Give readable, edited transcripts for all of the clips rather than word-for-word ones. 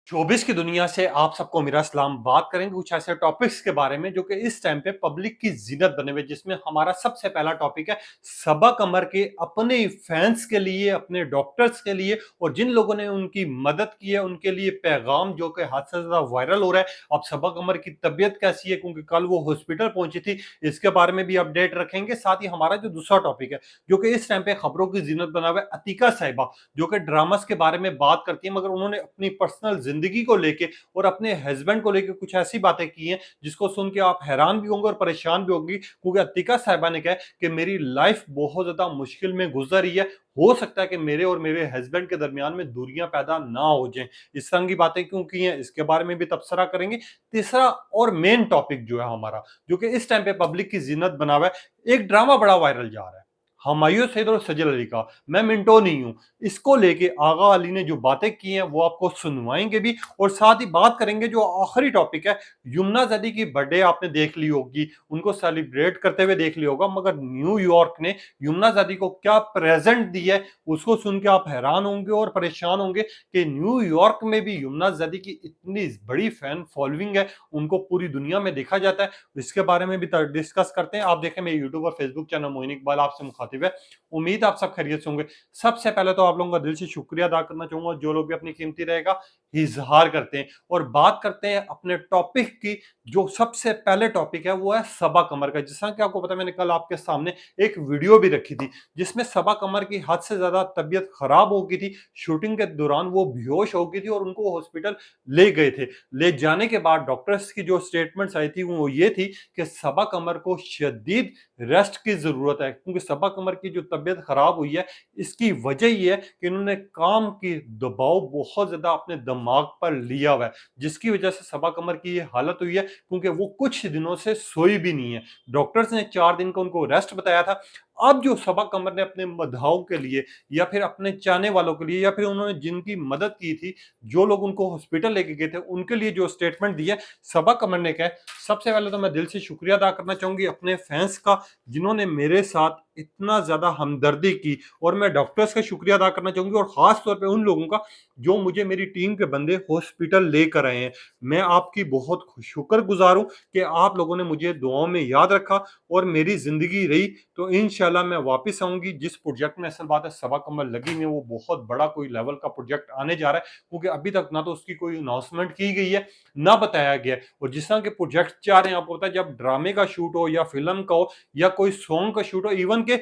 Showbiz की दुनिया से आप सबको मेरा सलाम। बात करेंगे कुछ ऐसे टॉपिक्स के बारे में जो कि इस टाइम पे पब्लिक की जीनत बने हुए, जिसमें हमारा सबसे पहला टॉपिक है सबा कमर के अपने फैंस के लिए, अपने डॉक्टर्स के लिए और जिन लोगों ने उनकी मदद की है उनके लिए पैगाम जो कि हद से ज्यादा वायरल हो रहा है। अब सबा कमर की तबीयत कैसी है, क्योंकि कल वो हॉस्पिटल पहुंची थी, इसके बारे में भी अपडेट रखेंगे। साथ ही हमारा जो दूसरा टॉपिक है जो कि इस टाइम पे खबरों की जीनत बना हुआ है, अतीका साहिबा जो कि ड्रामास के बारे में बात करती है, मगर उन्होंने अपनी पर्सनल जिंदगी को लेके और अपने हस्बैंड को लेके कुछ ऐसी बातें की हैं जिसको सुन के आप हैरान भी होंगे और परेशान भी होंगे। क्योंकि अतीका साहिबा ने कहा कि मेरी लाइफ बहुत ज्यादा मुश्किल में गुजर रही है, हो सकता है कि मेरे और मेरे हस्बैंड के दरमियान में दूरियां पैदा ना हो जाएं। इस तरह की बातें क्यों की हैं, इसके बारे में भी तबसरा करेंगे। तीसरा और मेन टॉपिक जो है हमारा, जो कि इस टाइम पे पब्लिक की जिन्नत बना हुआ है, एक ड्रामा बड़ा वायरल जा रहा है हुमायूं सईद और सजल अली का, मैं मिंटो नहीं हूं। इसको लेके आगा अली ने जो बातें की हैं वो आपको सुनवाएंगे भी, और साथ ही बात करेंगे जो आखिरी टॉपिक है, यमुना जदी की बर्थडे आपने देख ली होगी, उनको सेलिब्रेट करते हुए देख लिया होगा, मगर न्यूयॉर्क ने यमुना जदी को क्या प्रेजेंट दिया है उसको सुन के आप हैरान होंगे और परेशान होंगे कि न्यूयॉर्क में भी यमुना जदी की इतनी बड़ी फैन फॉलोइंग है, उनको पूरी दुनिया में देखा जाता है। इसके बारे में भी डिस्कस करते हैं। आप देखें मेरे यूट्यूब और फेसबुक चैनल मोइन इकबाल आपसे मुखातिब है। उम्मीद आप सब खैरियत से होंगे। सबसे पहले तो आप लोगों का दिल से शुक्रिया अदा करना चाहूंगा जो लोग भी अपनी कीमती रहेगा इजहार करते हैं। और बात करते हैं अपने टॉपिक की। जो सबसे पहले टॉपिक है वो है सबा कमर का। जिस तरह कि आपको पता है, मैंने कल आपके सामने एक वीडियो भी रखी थी जिसमें सबा कमर की हद से ज्यादा तबीयत खराब हो गई थी। शूटिंग के दौरान वो बेहोश हो गई थी और उनको हॉस्पिटल ले गए थे। ले जाने के बाद डॉक्टर्स की जो स्टेटमेंट्स आई थी वो ये थी कि सबा कमर को शदीद रेस्ट की जरूरत है, क्योंकि सबा कमर की जो तबीयत खराब हुई है इसकी वजह ये है कि इन्होंने काम की दबाव बहुत ज्यादा अपने दिमाग पर लिया हुआ है, जिसकी वजह से सबा कमर की ये हालत हुई है, क्योंकि वो कुछ दिनों से सोई भी नहीं है। डॉक्टर्स ने 4 दिन का उनको रेस्ट बताया था। अब जो सबा कमर ने अपने मधाओं के लिए या फिर अपने चाहने वालों के लिए या फिर उन्होंने जिनकी मदद की थी, जो लोग उनको हॉस्पिटल लेके गए थे, उनके लिए जो स्टेटमेंट दिया सबा कमर ने कहा, सबसे पहले तो मैं दिल से शुक्रिया अदा करना चाहूंगी अपने फैंस का जिन्होंने मेरे साथ इतना ज्यादा हमदर्दी की, और मैं डॉक्टर्स का शुक्रिया अदा करना चाहूंगी और खास तौर पे उन लोगों का जो मुझे मेरी टीम के बंदे हॉस्पिटल लेकर आए हैं। मैं आपकी बहुत शुक्रगुजार हूं कि आप लोगों ने मुझे दुआओं में याद रखा और मेरी जिंदगी रही तो इंशाल्लाह मैं वापस आऊंगी। जिस प्रोजेक्ट में असल बात है सबा कमर लगी हुई है वो बहुत बड़ा कोई लेवल का प्रोजेक्ट आने जा रहा है, क्योंकि अभी तक ना तो उसकी कोई अनाउंसमेंट की गई है ना बताया गया है। और जिस तरह के प्रोजेक्ट चाह रहे हैं, आपको पता है जब ड्रामे का शूट हो या फिल्म का हो या कोई सॉन्ग का शूट हो, इवन के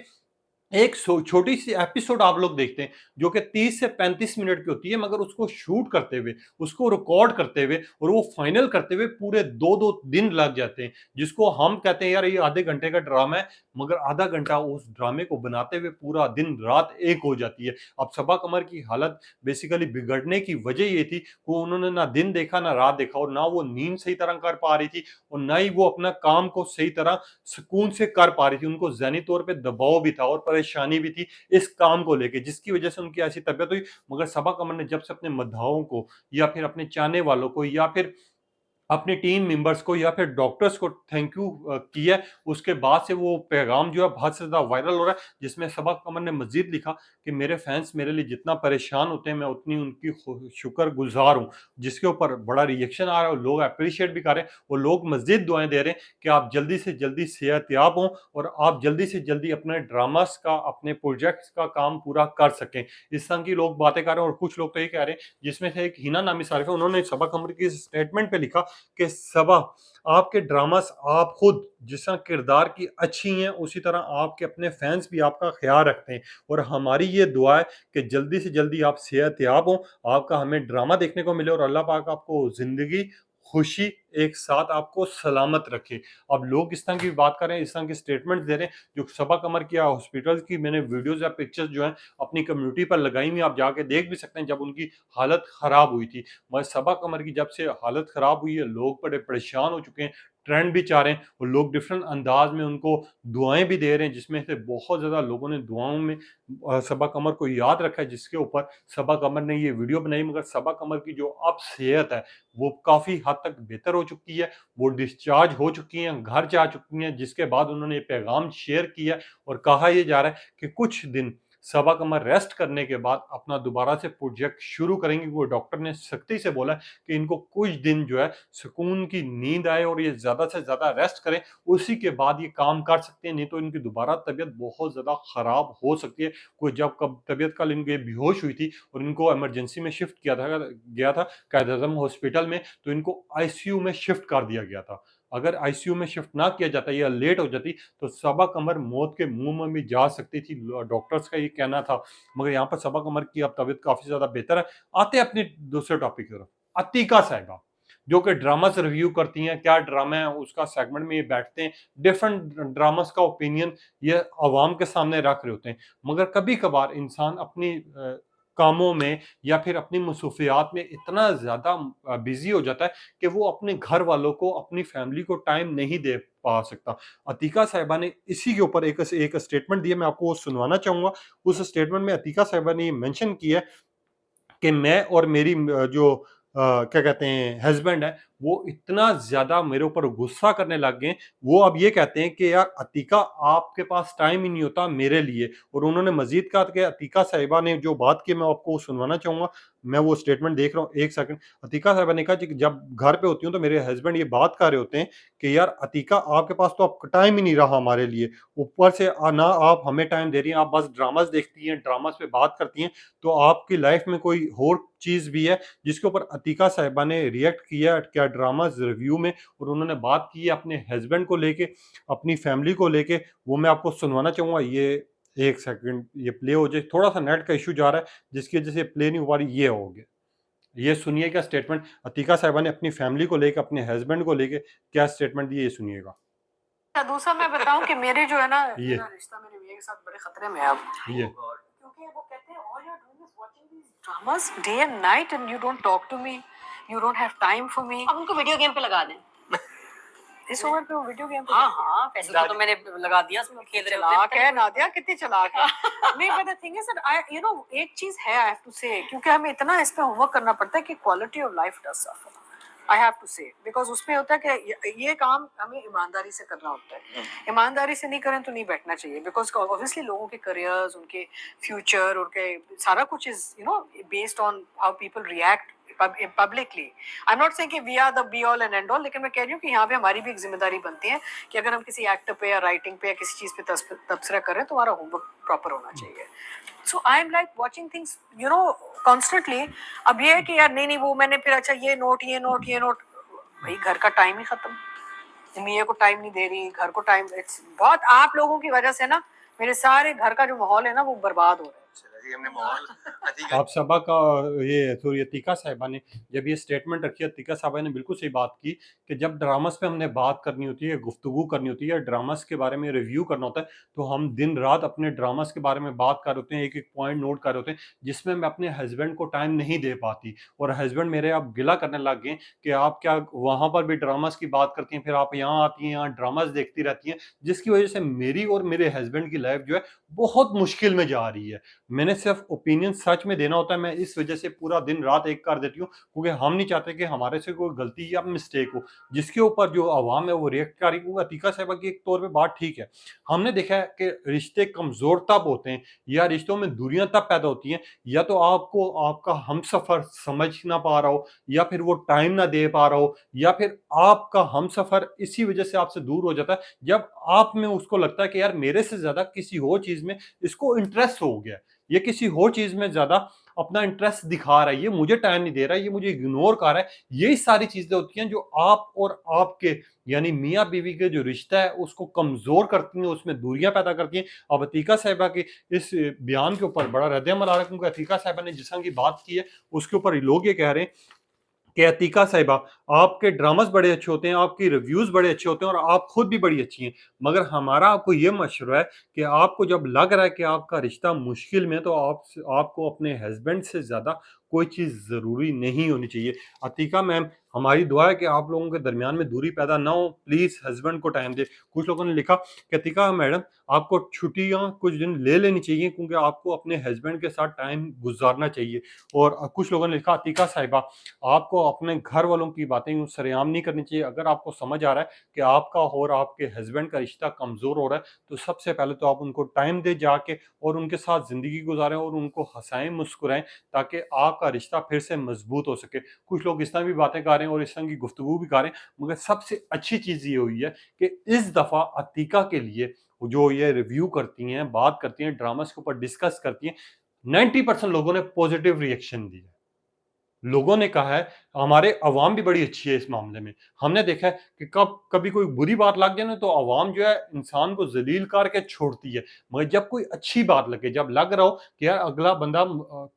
एक छोटी सी एपिसोड आप लोग देखते हैं जो कि 30 से 35 मिनट की होती है, मगर उसको शूट करते हुए, उसको रिकॉर्ड करते हुए और वो फाइनल करते हुए पूरे 2-2 दिन लग जाते हैं, जिसको हम कहते हैं यार ये आधे घंटे का ड्रामा है, मगर आधा घंटा उस ड्रामे को बनाते हुए पूरा दिन रात एक हो जाती है। अब सबा कमर की हालत बेसिकली बिगड़ने की वजह ये थी, वो उन्होंने ना दिन देखा ना रात देखा, और ना वो नींद सही तरह कर पा रही थी और ना ही वो अपना काम को सही तरह सुकून से कर पा रही थी। उनको ज़हनी तौर पे दबाव भी था और परेशानी भी थी इस काम को लेके, जिसकी वजह से उनकी ऐसी तबीयत हुई। मगर सबा कमर ने जब से अपने मद्दाहों को या फिर अपने चाहने वालों को या फिर अपनी टीम मेंबर्स को या फिर डॉक्टर्स को थैंक यू किया, उसके बाद से वो पैगाम जो है बहुत से ज़्यादा वायरल हो रहा है, जिसमें सबा कमर ने मजीद लिखा कि मेरे फैंस मेरे लिए जितना परेशान होते हैं मैं उतनी उनकी शुक्रगुजार हूँ। जिसके ऊपर बड़ा रिएक्शन आ रहा है और लोग अप्रिशिएट भी कर रहे हैं और लोग मजीद दुआएं दे रहे हैं कि आप जल्दी से जल्दी सेहतयाब हों और आप जल्दी से जल्दी अपने ड्रामास का, अपने प्रोजेक्ट्स का काम पूरा कर सकें। इस तरह की लोग बातें कर रहे हैं, और कुछ लोग तो ये कह रहे हैं, जिसमें से एक हिना नामी सारिफ है, उन्होंने सबा कमर की स्टेटमेंट पे लिखा कि सबा आपके ड्रामास आप खुद जिस तरह किरदार की अच्छी हैं उसी तरह आपके अपने फैंस भी आपका ख्याल रखते हैं, और हमारी ये दुआ है कि जल्दी से जल्दी आप सेहतयाब हों, आपका हमें ड्रामा देखने को मिले और अल्लाह पाक आपको जिंदगी खुशी एक साथ आपको सलामत रखे। अब लोग इस तरह की बात कर रहे हैं, इस तरह की स्टेटमेंट दे रहे हैं, जो सबा कमर की हॉस्पिटल की मैंने वीडियोस या पिक्चर्स जो हैं अपनी कम्युनिटी पर लगाई हुई, आप जाके देख भी सकते हैं जब उनकी हालत खराब हुई थी। मगर सबा कमर की जब से हालत खराब हुई है लोग बड़े परेशान हो चुके हैं, ट्रेंड भी चाह रहे हैं और लोग डिफरेंट अंदाज में उनको दुआएं भी दे रहे हैं, जिसमें से बहुत ज़्यादा लोगों ने दुआओं में सबा कमर को याद रखा है, जिसके ऊपर सबा कमर ने ये वीडियो बनाई। मगर सबा कमर की जो अब सेहत है वो काफ़ी हद तक बेहतर हो चुकी है, वो डिस्चार्ज हो चुकी हैं, घर जा चुकी हैं, जिसके बाद उन्होंने ये पैगाम शेयर किया और कहा यह जा रहा है कि कुछ दिन सबा कमर रेस्ट करने के बाद अपना दोबारा से प्रोजेक्ट शुरू करेंगी। वो डॉक्टर ने सख्ती से बोला है कि इनको कुछ दिन जो है सुकून की नींद आए और ये ज़्यादा से ज़्यादा रेस्ट करें, उसी के बाद ये काम कर सकते हैं, नहीं तो इनकी दोबारा तबीयत बहुत ज़्यादा ख़राब हो सकती है। कोई जब कब तबीयत कल इनकी बेहोश हुई थी और इनको इमरजेंसी में शिफ्ट किया था गया था कायद-ए-आज़म हॉस्पिटल में, तो इनको आईसीयू में शिफ्ट कर दिया गया था। अगर आईसीयू में शिफ्ट ना किया जाता या लेट हो जाती तो सबा कमर मौत के मुँह में भी जा सकती थी। डॉक्टर्स का ये कहना था। मगर यहाँ पर सबा कमर की अब तबीयत काफ़ी ज़्यादा बेहतर है। आते हैं अपने दूसरे टॉपिक की तरफ। अतीका साहिबा, जो कि ड्रामास रिव्यू करती हैं, क्या ड्रामा है उसका सेगमेंट में ये बैठते हैं, डिफरेंट ड्रामास का ओपिनियन ये अवाम के सामने रख रहे होते हैं। मगर कभी-कभार इंसान अपनी कामों में या फिर अपनी मसरूफियात में इतना ज़्यादा बिज़ी हो जाता है कि वो अपने घर वालों को, अपनी फैमिली को टाइम नहीं दे पा सकता। अतीका साहिबा ने इसी के ऊपर एक स्टेटमेंट दी है, मैं आपको वो सुनवाना चाहूँगा। उस स्टेटमेंट में अतीका साहिबा ने ये मेंशन किया है कि मैं और मेरी जो क्या कहते हैं हस्बैंड है, वो इतना ज़्यादा मेरे ऊपर गुस्सा करने लग गए हैं, वो अब ये कहते हैं कि यार अतीका आपके पास टाइम ही नहीं होता मेरे लिए। और उन्होंने मज़ीद कहा कि अतीका साहिबा ने जो बात की मैं आपको सुनवाना चाहूँगा, मैं वो स्टेटमेंट देख रहा हूँ, 1 सेकंड। अतीका साहिबा ने कहा कि जब घर पे होती हूँ तो मेरे हस्बैंड ये बात कर रहे होते हैं कि यार अतीका आपके पास तो अब टाइम ही नहीं रहा हमारे लिए, ऊपर से ना आप हमें टाइम दे रही हैं, आप बस ड्रामास देखती हैं, ड्रामास पे बात करती हैं, तो आपकी लाइफ में कोई और चीज़ भी है? जिसके ऊपर अतीका साहिबा ने रिएक्ट किया क्या ड्रामास रिव्यू में और उन्होंने बात की है अपने हस्बैंड को लेके, अपनी फैमिली को लेके, वो मैं आपको सुनवाना चाहूँगा। ये 1 सेकंड ये प्ले हो जाए, थोड़ा-सा नेट का इश्यू जा रहा है, जिसकी वजह से प्ले नहीं हो पा रही, ये हो गया। ये सुनिएगा स्टेटमेंट अतीका साहिबा ने अपनी फैमिली को लेके, अपने हस्बैंड को लेके क्या स्टेटमेंट दी है, ये सुनिएगा। दूसरा मैं बताऊं कि मेरे जो है ना ये मेरा रिश्ता मेरे मियां के साथ बड़े खतरे में है अब, ये क्योंकि वो कहते हैं all you are doing is watching these dramas day and night and you don't talk to me, you don't have time for me. अब उनको वीडियो गेम पे लगा दें। इस उम्र पे वो वीडियो गेम हाँ हाँ, पैसे तो मैंने लगा दिया, उसमें खेल रहे होते चलाक है नादिया, कितनी चलाक है। नहीं but the thing is that I you know एक चीज है आई हैव टू से, क्योंकि हमें इतना इस पे होमवर्क करना पड़ता है कि quality of life does suffer. I have to say because उसमें होता है कि ये काम हमें ईमानदारी से करना होता है। ईमानदारी से नहीं करें तो नहीं बैठना चाहिए, बिकॉज ऑब्वियसली लोगों के करियर्स, उनके फ्यूचर, उनके सारा कुछ is you know based on how people react publicly. I am not saying कि we are the be all and end all, लेकिन मैं कह रही हूँ कि यहाँ पे हमारी भी एक जिम्मेदारी बनती है कि अगर हम किसी एक्ट पे या राइटिंग पे या किसी चीज़ पे तबसरा करें तो हमारा होमवर्क प्रॉपर होना चाहिए। So I am like watching things you know constantly. अब ये है कि यार नहीं नहीं वो मैंने फिर अच्छा ये नोट ये नोट ये नोट, भाई घर का टाइम ही खत्म, मियाँ को टाइम नहीं दे रही, घर को टाइम, इट्स बहुत आप लोगों की वजह से ना मेरे सारे घर का जो माहौल है ना वो बर्बाद हो रहा है। हमने माहौल आप सबा का ये सॉरी अतीका साहिबा ने जब ये स्टेटमेंट रखी, अतीका साहिबा ने बिल्कुल सही बात की कि जब ड्रामास पे हमने बात करनी होती है, गुफ्तगू करनी होती है, ड्रामास के बारे में रिव्यू करना होता है, तो हम दिन रात अपने ड्रामास के बारे में बात कर रहे होते हैं, एक-एक पॉइंट नोट कर रहे होते हैं, जिसमें मैं अपने हस्बैंड को टाइम नहीं दे पाती। और हस्बैंड मेरे अब गिला करने लग गए कि आप क्या वहाँ पर भी ड्रामास की बात करती हैं, फिर आप यहाँ आती हैं, यहाँ ड्रामास देखती रहती हैं, जिसकी वजह से मेरी और मेरे हस्बैंड की लाइफ जो है बहुत मुश्किल में जा रही है। मैंने सिर्फ ओपिनियन सच में देना होता है, मैं इस वजह से पूरा दिन रात एक कर देती हूँ, क्योंकि हम नहीं चाहते कि हमारे से कोई गलती या मिस्टेक हो, जिसके ऊपर जो आवाम है वो रिएक्ट कर रही है। वो अतीका साहिबा की एक तौर पे बात ठीक है। हमने देखा है कि रिश्ते कमज़ोर तब होते हैं या रिश्तों में दूरियाँ तब पैदा होती हैं, या तो आपको आपका हमसफ़र समझ ना पा रहा हो, या फिर वो टाइम ना दे पा रहा हो, या फिर आपका हमसफ़र इसी वजह से आपसे दूर हो जाता है, जब आप में उसको लगता है कि यार मेरे से ज़्यादा किसी और चीज़ में इसको इंटरेस्ट हो गया है। ये किसी और चीज़ में ज़्यादा अपना इंटरेस्ट दिखा रहा है, ये मुझे टाइम नहीं दे रहा है, ये मुझे इग्नोर कर रहा है। यही सारी चीज़ें होती हैं जो आप और आपके यानी मियाँ-बीवी के जो रिश्ता है उसको कमज़ोर करती हैं, उसमें दूरियाँ पैदा करती हैं। अब अतीका साहिबा के इस बयान के ऊपर बड़ा रद्द-ए-अमल आ रहा है, क्योंकि अतीका साहिबा ने जिस तरह की बात की है उसके ऊपर लोग ये कह रहे हैं कि अतीका साहिबा आपके ड्रामास बड़े अच्छे होते हैं, आपकी रिव्यूज़ बड़े अच्छे होते हैं और आप खुद भी बड़ी अच्छी हैं। मगर हमारा आपको ये मशवरा है कि आपको जब लग रहा है कि आपका रिश्ता मुश्किल में है, तो आपको अपने हस्बैंड से ज़्यादा कोई चीज़ ज़रूरी नहीं होनी चाहिए। अतीका मैम, हमारी दुआ है कि आप लोगों के दरमियान में दूरी पैदा ना हो, प्लीज़ हस्बैंड को टाइम दें। कुछ लोगों ने लिखा कि अतीका मैडम आपको छुट्टियाँ कुछ दिन ले लेनी चाहिए, क्योंकि आपको अपने हस्बैंड के साथ टाइम गुज़ारना चाहिए। और कुछ लोगों ने लिखा अतीका साहिबा आपको अपने घर वालों की बातें यूँ सरेआम नहीं करनी चाहिए। अगर आपको समझ आ रहा है कि आपका और आपके हस्बैंड का रिश्ता कमज़ोर हो रहा है, तो सबसे पहले तो आप उनको टाइम दें जाके और उनके साथ ज़िंदगी गुज़ारें और उनको हँसाएँ, मुस्कुराएँ, ताकि आपका रिश्ता फिर से मज़बूत हो सके। कुछ लोग इस तरह भी बातें कर रहे हैं और इस तरह की गुफ्तगू भी कर रहे हैं, मगर सबसे अच्छी चीज़ ये हुई है कि इस दफ़ा अतीका के लिए जो ये रिव्यू करती हैं, बात करती हैं, ड्रामास के ऊपर डिस्कस करती हैं, 90% लोगों ने पॉजिटिव रिएक्शन दिया। लोगों ने कहा है, हमारे अवाम भी बड़ी अच्छी है इस मामले में। हमने देखा है कि कभी कोई बुरी बात लग जाए ना, तो अवाम जो है इंसान को ज़लील करके छोड़ती है। मगर जब कोई अच्छी बात लगे, जब लग रहा हो कि यार अगला बंदा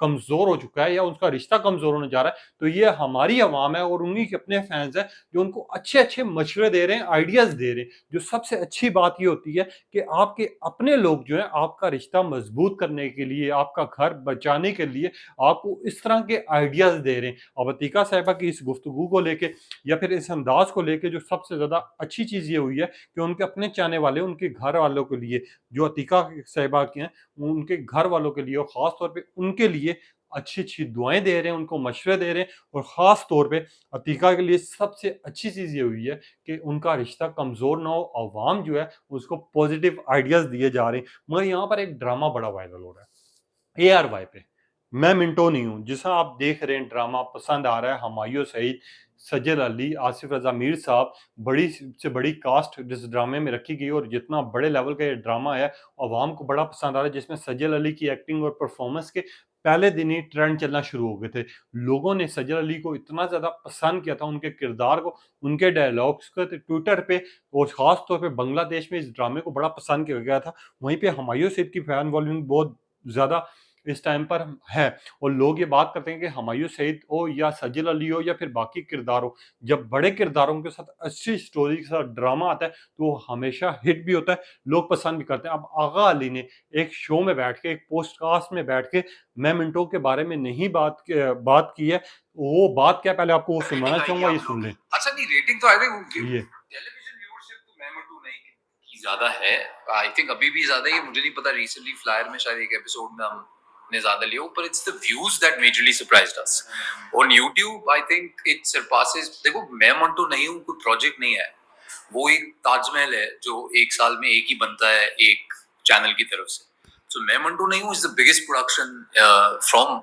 कमज़ोर हो चुका है या उसका रिश्ता कमज़ोर होने जा रहा है, तो ये हमारी अवाम है और उन्हीं के अपने फैन्स हैं जो उनको अच्छे-अच्छे मशवरे दे रहे हैं, आइडियाज़ दे रहे हैं। जो सबसे अच्छी बात ये होती है कि आपके अपने लोग जो हैं आपका रिश्ता मज़बूत करने के लिए, आपका घर बचाने के लिए आपको इस तरह के आइडियाज़ दे रहे हैं। अब अतीका साहिबा की इस गुफ्तगू को लेके या फिर इस अंदाज़ को लेके जो सबसे ज़्यादा अच्छी चीज़ ये हुई है कि उनके अपने चाहने वाले, उनके घर वालों के लिए, जो अतीका साहिबा की हैं, उनके घर वालों के लिए और ख़ास तौर पे उनके लिए अच्छी-अच्छी दुआएँ दे रहे हैं, उनको मशवरे दे रहे हैं और ख़ास तौर पे अतीका के लिए सबसे अच्छी चीज़ ये हुई है कि उनका रिश्ता कमज़ोर ना हो, अवाम जो है उसको पॉज़िटिव आइडियाज़ दिए जा रहे हैं। मगर यहाँ पर एक ड्रामा बड़ा वायरल हो रहा है, एआरवाई पे। मैं मिंटो नहीं हूँ, जिसा आप देख रहे हैं ड्रामा पसंद आ रहा है, हुमायूं सईद, सजल अली, आसिफ रज़ा मीर साहब, बड़ी से बड़ी कास्ट जिस ड्रामे में रखी गई और जितना बड़े लेवल का ये ड्रामा है, अवाम को बड़ा पसंद आ रहा है, जिसमें सजल अली की एक्टिंग और परफॉर्मेंस के पहले दिन ही ट्रेंड चलना शुरू हो गए थे। लोगों ने सजल अली को इतना ज़्यादा पसंद किया था, उनके किरदार को, उनके डायलॉग्स को, तो ट्विटर पे और ख़ास तौर पे बांग्लादेश में इस ड्रामे को बड़ा पसंद किया गया था। वहीं पे हुमायूं सईद की फैन फॉलोइंग बहुत ज़्यादा इस टाइम पर है और लोग ये बात करते हैं कि हुमायूं सईद हो या सजल अली हो या फिर बाकी किरदार हो, जब बड़े किरदारों के साथ अच्छी स्टोरी के साथ ड्रामा आता है तो वो हमेशा हिट भी होता है, लोग पसंद भी करते हैं। अब आगा अली ने एक शो में बैठ के, एक पोस्टकास्ट में बैठ के मैं मिंटो के बारे में नहीं बात की है। वो बात क्या, पहले आपको वो सुनाना चाहूंगा, ये सुन लें। अच्छा नहीं, रेटिंग तो आई थिंक ये टेलीविजन व्यूअरशिप तो मैं मंटू नहीं की ज्यादा है, आई थिंक अभी भी ज्यादा ही, मुझे नहीं पता, रिसेंटली फ्लायर में शायद एक एपिसोड में हमने ज्यादा लिया, पर it's the views that majorly surprised us on YouTube। I think it surpasses, देखो मैं मंटू नहीं हूँ, कोई प्रोजेक्ट नहीं है, वो एक ताजमहल है जो एक साल में एक ही बनता है एक चैनल की तरफ से। So मैं मंटू नहीं हूँ, is the biggest production from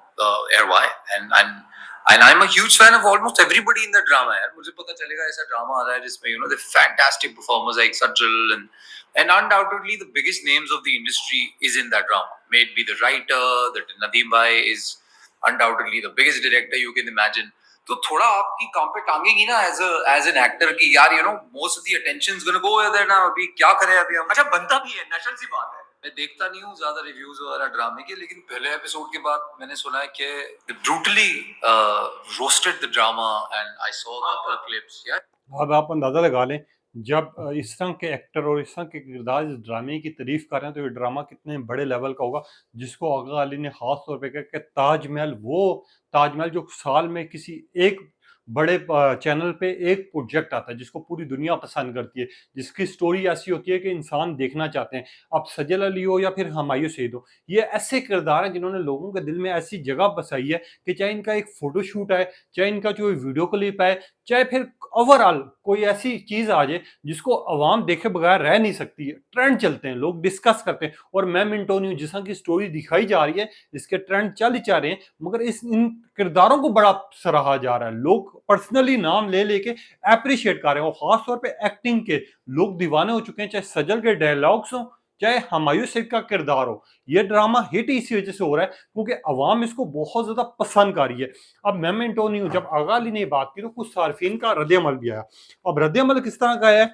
ARY and I'm a huge fan of almost everybody in the drama यार। मुझे पता चलेगा ऐसा ड्रामा आ रहा है जिसमें you know the fantastic performers like Sajjal and undoubtedly the biggest names of the industry is in that drama, may it be the writer, that Nadeem bhai is undoubtedly the biggest director you can imagine। तो थोड़ा आपकी काम पे टांगेगी ना as an actor की यार, you know most of the attention is going to go there ना, अभी क्या करें अभी हम। अच्छा बनता भी है, नेचुरल सी बात है। मैं देखता नहीं हूँ ज्यादा रिव्यूज वगैरह ड्रामे के, लेकिन पहले एपिसोड के बाद मैंने सुना है कि brutally roasted the drama and I saw couple clips यार। अब आप अंदाज़ा लगा लें, जब इस तरह के एक्टर और इस तरह के किरदार इस ड्रामे की तारीफ कर रहे हैं तो ये ड्रामा कितने बड़े लेवल का होगा, जिसको आगा अली ने ख़ास तौर पे कहा कि ताजमहल, वो ताजमहल जो साल में किसी एक बड़े चैनल पे एक प्रोजेक्ट आता है जिसको पूरी दुनिया पसंद करती है, जिसकी स्टोरी ऐसी होती है कि इंसान देखना चाहते हैं। अब सजल अली हो या फिर हुमायूं सईद हो, ये ऐसे किरदार हैं जिन्होंने लोगों के दिल में ऐसी जगह बसाई है कि चाहे इनका एक फ़ोटोशूट है, चाहे इनका जो वीडियो क्लिप है, चाहे फिर ओवरऑल कोई ऐसी चीज़ आ जाए जिसको अवाम देखे बगैर रह नहीं सकती है। ट्रेंड चलते हैं, लोग डिस्कस करते हैं और मैं मिंटो नहीं हूँ, जिस तरह की स्टोरी दिखाई जा रही है, इसके ट्रेंड चल ही जा रहे हैं, मगर इन किरदारों को बड़ा सराहा जा रहा है। लोग पर्सनली नाम ले लेके एप्रिशिएट कर रहे हैं और ख़ास तौर पे एक्टिंग के लोग दीवाने हो चुके हैं, चाहे सजल के डायलॉग्स हों, चाहे हुमायूं सईद का किरदार हो। ये ड्रामा हिट इसी वजह से हो रहा है क्योंकि अवाम इसको बहुत ज़्यादा पसंद कर रही है। अब मैं मिंटो नहीं हूँ, जब आगा अली ने बात की तो कुछ सार्फिन का रद्द-ए-अमल भी आया। अब रद्द-ए-अमल किस तरह का है?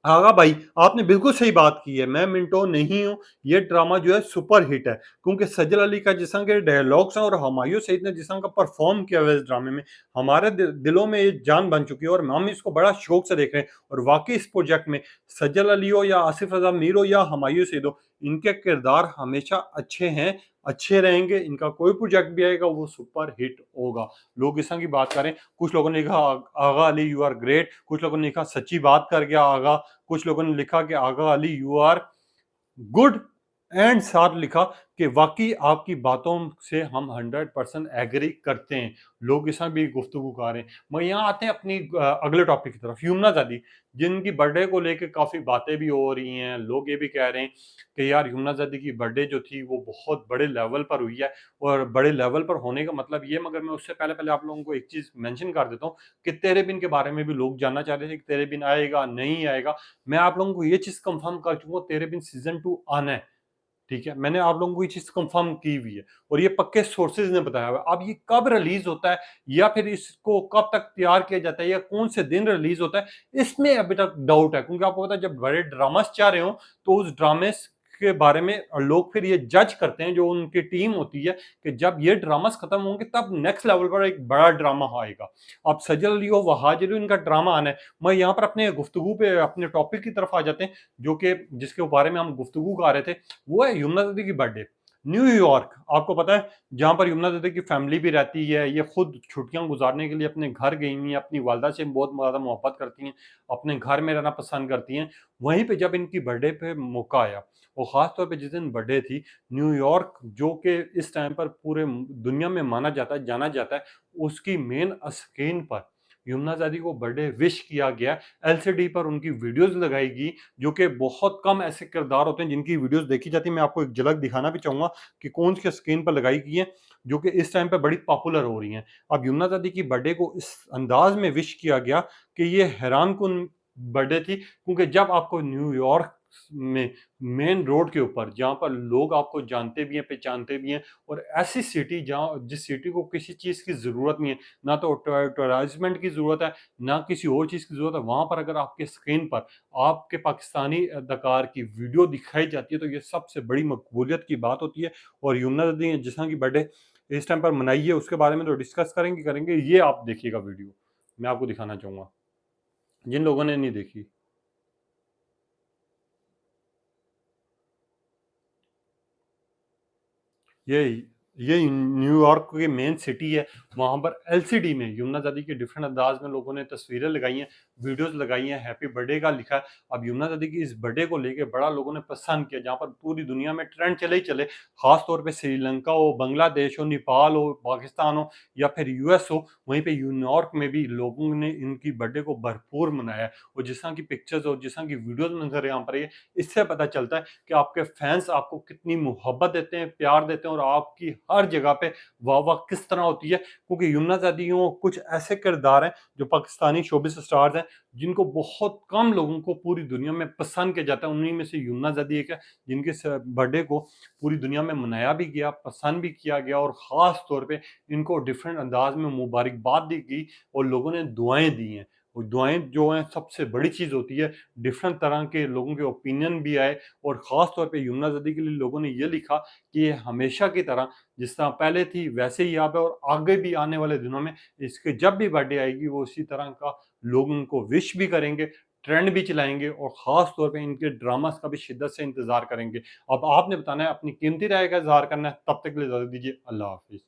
आगा भाई, आपने बिल्कुल सही बात की है, मैं मिंटो नहीं हूँ, ये ड्रामा जो है सुपर हिट है क्योंकि सजल अली का जिस तरह के डायलॉग्स हैं और हुमायूं सईद ने जिस तरह का परफॉर्म किया हुआ है इस ड्रामे में, हमारे दिलों में ये जान बन चुकी है और हम इसको बड़ा शौक से देख रहे हैं। और वाकई इस प्रोजेक्ट में सजल अली हो या आसिफ रज़ा मीर हो या हुमायूं सईद हो, इनके किरदार हमेशा अच्छे हैं, अच्छे रहेंगे। इनका कोई प्रोजेक्ट भी आएगा वो सुपर हिट होगा। लोग इस तरह की बात करें, कुछ लोगों ने लिखा आगा अली यू आर ग्रेट, कुछ लोगों ने लिखा सच्ची बात कर गया आगा, कुछ लोगों ने लिखा कि Agha Ali you are good and साथ लिखा कि वाकई आपकी बातों से हम 100% एग्री करते हैं। लोग इस भी गुफ्तगू कर रहे हैं। मगर यहाँ आते हैं अपनी अगले टॉपिक की तरफ, यमुना ज़ादी, जिनकी बर्थडे को लेके काफ़ी बातें भी हो रही हैं। लोग ये भी कह रहे हैं कि यार यमुना ज़ादी की बर्थडे जो थी वो बहुत बड़े लेवल पर हुई है, और बड़े लेवल पर होने का मतलब ये, मगर मैं उससे पहले आप लोगों को एक चीज़ मेंशन कर देता हूँ कि तेरे बिन के बारे में भी लोग जानना चाह रहे थे कि तेरे बिन आएगा, नहीं आएगा। मैं आप लोगों को ये चीज़ कंफर्म कर चुका हूँ, तेरे बिन सीज़न 2 आना है। ठीक है, मैंने आप लोगों को ये चीज़ कंफर्म की हुई है और ये पक्के सोर्सेज़ ने बताया हुआ है। अब ये कब रिलीज़ होता है या फिर इसको कब तक तैयार किया जाता है या कौन से दिन रिलीज़ होता है, इसमें अभी तक डाउट है, क्योंकि आपको पता है जब बड़े ड्रामास चल रहे हों तो उस ड्रामे के बारे में लोग फिर ये जज करते हैं, जो उनकी टीम होती है, कि जब ये ड्रामास खत्म होंगे तब नेक्स्ट लेवल पर एक बड़ा ड्रामा आएगा। अब सजल अली हो, वहाज अली, इनका ड्रामा आना है। मैं यहाँ पर अपने गुफ्तगू पे अपने टॉपिक की तरफ आ जाते हैं, जो कि जिसके बारे में हम गुफ्तगू कर रहे थे, वो है यमुना दत्ती की बर्थडे। न्यूयॉर्क, आपको पता है, जहाँ पर यमुना दत्ती की फैमिली भी रहती है। ये खुद छुट्टियां गुजारने के लिए अपने घर गई हुई हैं, अपनी वालदा से बहुत ज़्यादा मोहब्बत करती हैं, अपने घर में रहना पसंद करती हैं। वहीं पे जब इनकी बर्थडे पे मौका आया, और ख़ास तौर पे जिस दिन बर्थडे थी, न्यूयॉर्क जो कि इस टाइम पर पूरे दुनिया में माना जाता है, जाना जाता है, उसकी मेन स्क्रीन पर यमुना ज़ादी को बर्थडे विश किया गया। एलसीडी पर उनकी वीडियोस लगाई गई, जो कि बहुत कम ऐसे किरदार होते हैं जिनकी वीडियोस देखी जाती है। मैं आपको एक झलक दिखाना भी चाहूँगा कि कौन सी स्क्रीन पर लगाई गई है, जो कि इस टाइम पे बड़ी पॉपुलर हो रही हैं। अब यमुना ज़ादी की बर्थडे को इस अंदाज में विश किया गया कि ये हैरानकुन बर्थडे थी, क्योंकि जब आपको न्यूयॉर्क में मेन रोड के ऊपर, जहाँ पर लोग आपको जानते भी हैं, पहचानते भी हैं, और ऐसी सिटी जहाँ जिस सिटी को किसी चीज़ की ज़रूरत नहीं है, ना तो एडवर्टाइज़मेंट की ज़रूरत है, ना किसी और चीज़ की ज़रूरत है, वहाँ पर अगर आपके स्क्रीन पर आपके पाकिस्तानी अदाकार की वीडियो दिखाई जाती है, तो ये सबसे बड़ी मकबूलियत की बात होती है। और यमुना दत्ती ने जिस तरह की बर्थडे इस टाइम पर मनाई है, उसके बारे में तो डिस्कस करेंगे। ये आप देखिएगा वीडियो, मैं आपको दिखाना चाहूँगा, जिन लोगों ने नहीं देखी। ये ये न्यूयॉर्क की मेन सिटी है। वहाँ पर एलसीडी में यमुना ज़ादी के डिफरेंट अंदाज में लोगों ने तस्वीरें लगाई हैं, वीडियोस लगाई हैं, हैप्पी बर्थडे का लिखा है। अब यमुना ज़ादी की इस बर्थडे को लेके बड़ा लोगों ने पसंद किया, जहाँ पर पूरी दुनिया में ट्रेंड चले ही चले। ख़ास तौर पे श्रीलंका हो, बांग्लादेश हो, नेपाल हो, पाकिस्तान हो या फिर यूएस हो, वहीं पे न्यूयॉर्क में भी लोगों ने इनकी बर्थडे को भरपूर मनाया है। और जिस तरह की पिक्चर्स और जिस तरह की वीडियोस नज़र यहाँ पर आई है, इससे पता चलता है कि आपके फैंस आपको कितनी मोहब्बत देते हैं, प्यार देते हैं, और आपकी हर जगह पे वाह-वाह किस तरह होती है। क्योंकि यमुना ज़ादियों कुछ ऐसे किरदार हैं जो पाकिस्तानी शोबिज़ स्टार्स हैं, जिनको बहुत कम लोगों को पूरी दुनिया में पसंद किया जाता है। उन्हीं में से यमुना ज़ादी एक है, जिनके बर्थडे को पूरी दुनिया में मनाया भी गया, पसंद भी किया गया, और ख़ास तौर पे इनको डिफरेंट अंदाज में मुबारकबाद दी गई और लोगों ने दुआएं दी हैं। और दुआएं जो हैं सबसे बड़ी चीज़ होती है। डिफरेंट तरह के लोगों के ओपिनियन भी आए, और ख़ास तौर पे यमुना ज़ादी के लिए लोगों ने ये लिखा कि ये हमेशा की तरह जिस तरह पहले थी वैसे ही यहाँ पे, और आगे भी आने वाले दिनों में इसके जब भी बर्थडे आएगी वो इसी तरह का लोग उनको विश भी करेंगे, ट्रेंड भी चलाएंगे, और ख़ास तौर पे इनके ड्रामास का भी शिद्दत से इंतज़ार करेंगे। अब आपने बताना है, अपनी कीमती राय का इज़हार करना है। तब तक के लिए इजाज़त दीजिए। अल्लाह हाफ़िज़।